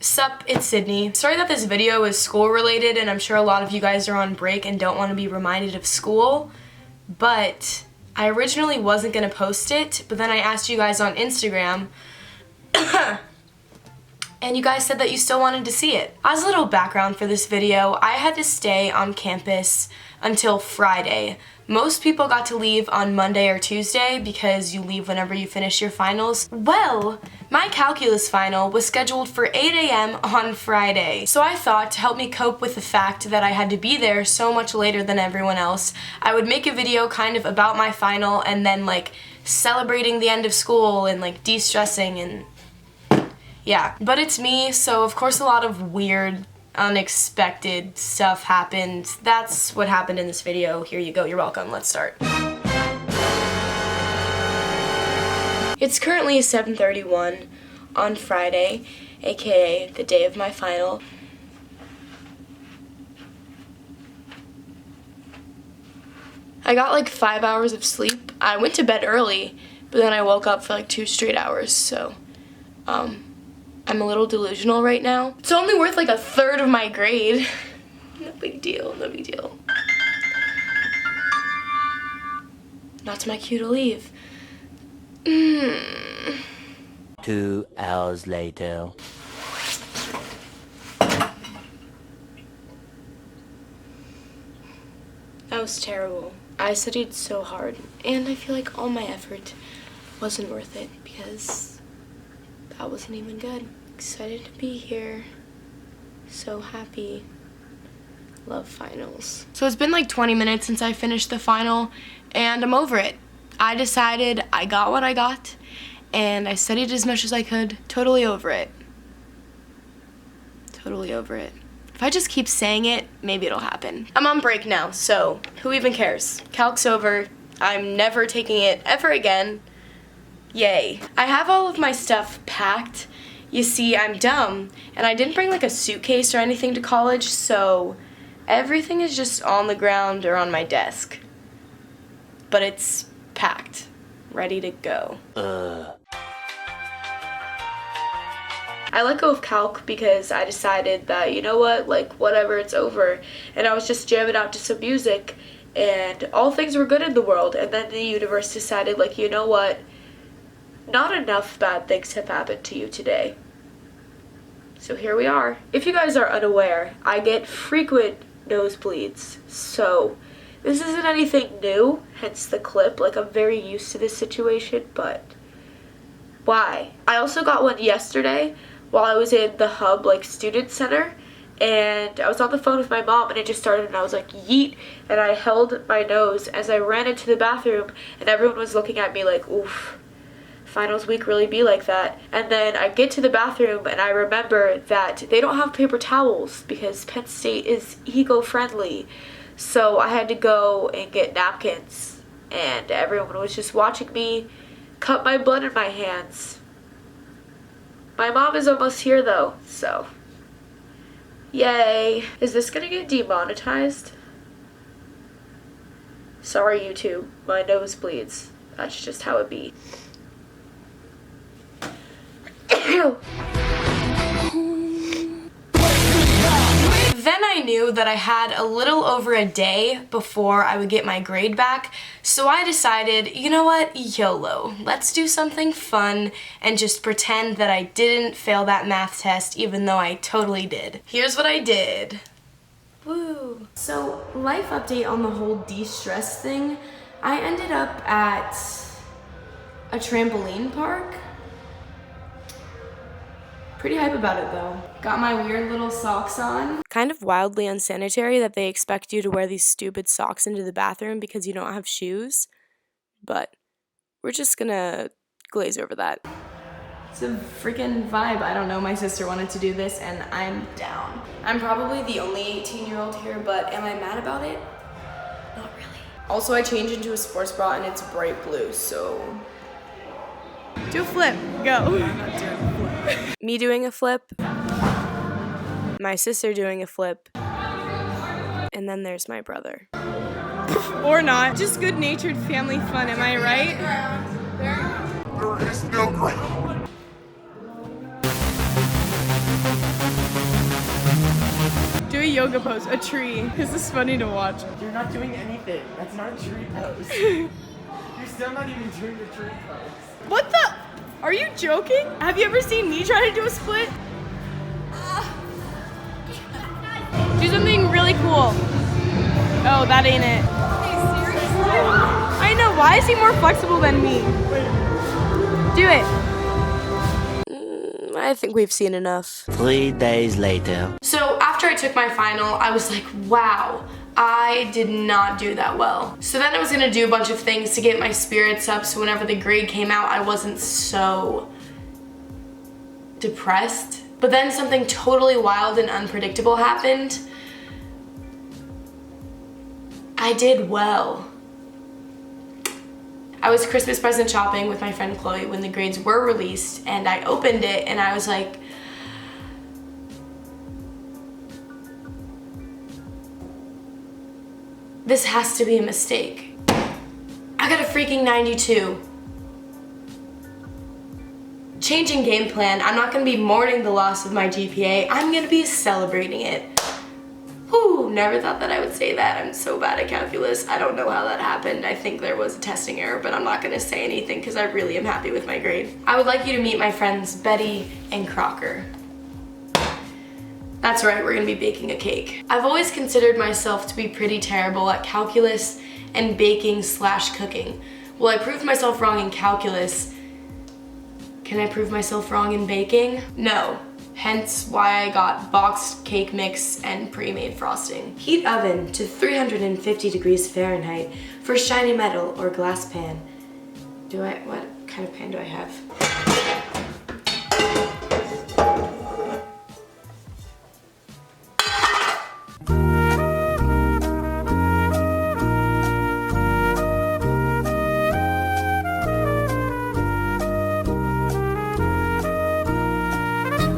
Sup, it's Sydney. Sorry that this video is school related and I'm sure a lot of you guys are on break and don't want to be reminded of school, but I originally wasn't going to post it, but then I asked you guys on Instagram and you guys said that you still wanted to see it. As a little background for this video, I had to stay on campus until Friday. Most people got to leave on Monday or Tuesday because you leave whenever you finish your finals. Well, my calculus final was scheduled for 8 a.m. on Friday. So I thought to help me cope with the fact that I had to be there so much later than everyone else, I would make a video kind of about my final and then like celebrating the end of school and like de-stressing and yeah. But it's me, so of course a lot of weird, unexpected stuff happened. That's what happened in this video. Here you go, you're welcome, let's start. It's currently 7:31 on Friday, aka the day of my final. I got like 5 hours of sleep. I went to bed early, but then I woke up for like 2 straight hours, so I'm a little delusional right now. It's only worth like 1/3 of my grade. No big deal, no big deal. That's my cue to leave. 2 hours later. That was terrible. I studied so hard, and I feel like all my effort wasn't worth it because that wasn't even good. Excited to be here. So happy. Love finals. So it's been like 20 minutes since I finished the final, and I'm over it. I decided I got what I got, and I studied as much as I could. Totally over it. Totally over it. If I just keep saying it, maybe it'll happen. I'm on break now, so who even cares? Calc's over. I'm never taking it ever again. Yay. I have all of my stuff packed. You see, I'm dumb, and I didn't bring like a suitcase or anything to college, so everything is just on the ground or on my desk. But it's packed, ready to go. I let go of calc because I decided that, you know what, like whatever, it's over. And I was just jamming out to some music, and all things were good in the world. And then the universe decided, like, you know what, not enough bad things have happened to you today. So here we are. If you guys are unaware, I get frequent nosebleeds. So this isn't anything new, hence the clip. Like, I'm very used to this situation, but why? I also got one yesterday while I was in the hub, like, student center. And I was on the phone with my mom, and it just started, and I was like, yeet, and I held my nose as I ran into the bathroom, and everyone was looking at me like, oof. Finals week really be like that. And then I get to the bathroom and I remember that they don't have paper towels because Penn State is eco-friendly. So I had to go and get napkins, and everyone was just watching me cut my blood in my hands. My mom is almost here though, so yay. Is this gonna get demonetized? Sorry YouTube, my nose bleeds. That's just how it be. Then I knew that I had a little over a day before I would get my grade back, so I decided, you know what, YOLO, let's do something fun and just pretend that I didn't fail that math test even though I totally did. Here's what I did. Woo. So, life update on the whole de-stress thing. I ended up at a trampoline park. Pretty hype about it though. Got my weird little socks on. Kind of wildly unsanitary that they expect you to wear these stupid socks into the bathroom because you don't have shoes. But we're just gonna glaze over that. It's a freaking vibe. I don't know, my sister wanted to do this and I'm down. I'm probably the only 18-year-old here, but am I mad about it? Not really. Also, I changed into a sports bra and it's bright blue, so do a flip, go. I'm not doing a flip. Me doing a flip, my sister doing a flip, and then there's my brother. Or not, just good-natured family fun, am I right? There is no ground. yoga pose, a tree. This is funny to watch. You're not doing anything. That's not a tree pose. You're still not even doing the tree pose. What the? Are you joking? Have you ever seen me try to do a split? Do something really cool. Oh, that ain't it. I know, why is he more flexible than me? Do it. I think we've seen enough. 3 days later. So after I took my final, I was like, wow, I did not do that well. So then I was gonna do a bunch of things to get my spirits up so whenever the grade came out, I wasn't so depressed. But then something totally wild and unpredictable happened. I did well. I was Christmas present shopping with my friend Chloe when the grades were released, and I opened it and I was like, this has to be a mistake. I got a freaking 92. Changing game plan. I'm not gonna be mourning the loss of my GPA. I'm gonna be celebrating it. Whew, never thought that I would say that. I'm so bad at calculus. I don't know how that happened. I think there was a testing error, but I'm not gonna say anything because I really am happy with my grade. I would like you to meet my friends Betty and Crocker. That's right, we're gonna be baking a cake. I've always considered myself to be pretty terrible at calculus and baking/cooking. Well, I proved myself wrong in calculus. Can I prove myself wrong in baking? No. Hence why I got boxed cake mix and pre-made frosting. Heat oven to 350 degrees Fahrenheit for shiny metal or glass pan. What kind of pan do I have?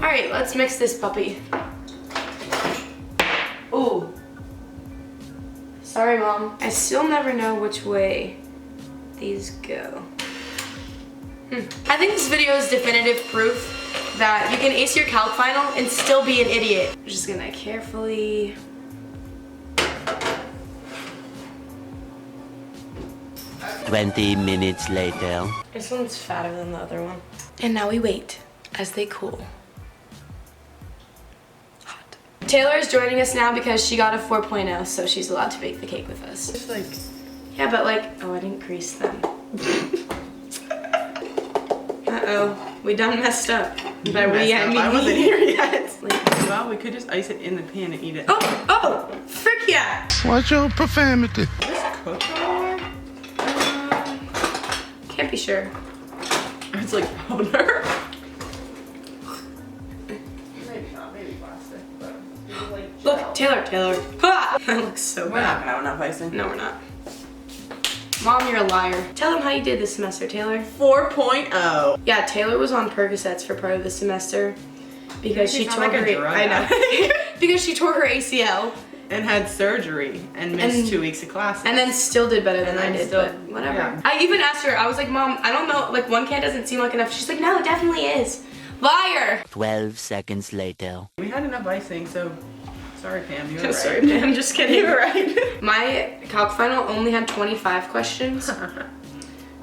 Alright, let's mix this puppy. Ooh. Sorry, Mom. I still never know which way these go. I think this video is definitive proof that you can ace your calc final and still be an idiot. I'm just gonna carefully... "20 minutes later." This one's fatter than the other one. And now we wait as they cool. Hot. Taylor is joining us now because she got a 4.0, so she's allowed to bake the cake with us. Just like... Yeah, but like, oh, I didn't grease them. Uh-oh, we done messed up. By we, I mean I wasn't here yet. Like, Well, we could just ice it in the pan and eat it. oh, frick yeah. Watch your profanity. Is this cooked or? Can't be sure. It's like powder. Maybe not, maybe plastic, but it's like Look, Taylor. Ha! That looks so we're not bad. gonna have enough icing. No, we're not. Mom, you're a liar. Tell them how you did this semester, Taylor. 4.0. Yeah, Taylor was on Percocets for part of the semester because she sound tore like a her. drug I know. Because she tore her ACL And had surgery and missed 2 weeks of classes. and then still did better than I did. still- But whatever. yeah. I even asked her. I was like, Mom, I don't know. Like 1 can doesn't seem like enough. She's like, No, it definitely is. Liar. 12 seconds later. We had enough icing, so sorry, Pam. You were right. Sorry, I'm just kidding. You were right. My calc final only had 25 questions.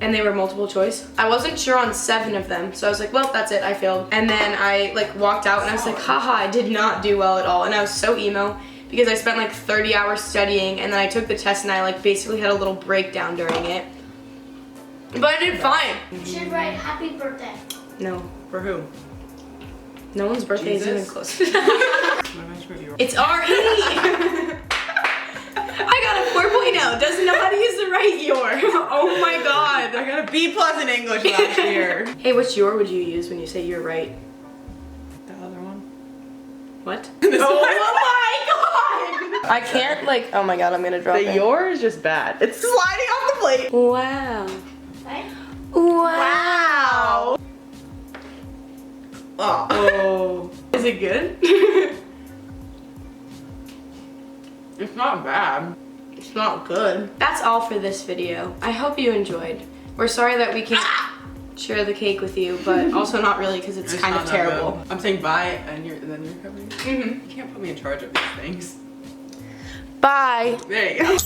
And they were multiple choice. I wasn't sure on 7 of them, so I was like, well, that's it, I failed. And then I like walked out and I was like, haha, I did not do well at all. And I was so emo because I spent like 30 hours studying and then I took the test and I like basically had a little breakdown during it. But I did fine. You should write happy birthday. No, For who? no one's birthday is even Jesus? close. What am I sure you were? It's RE. I got a 4.0, doesn't know how to use the right your. Oh my god. I got a B+ in English last year. Hey, which your would you use when you say you're right? The other one. What? This Oh one. my god! I can't like, oh my god, I'm gonna drop The it. your is just bad. It's sliding off the plate. Wow. Right? Wow. Oh. Oh. Is it good? It's not bad. It's not good. That's all for this video. I hope you enjoyed. We're sorry that we can't share the cake with you, but also not really because it's kind not of that terrible. good. I'm saying bye and then you're covering it. Mhm. You can't put me in charge of these things. Bye. There you go.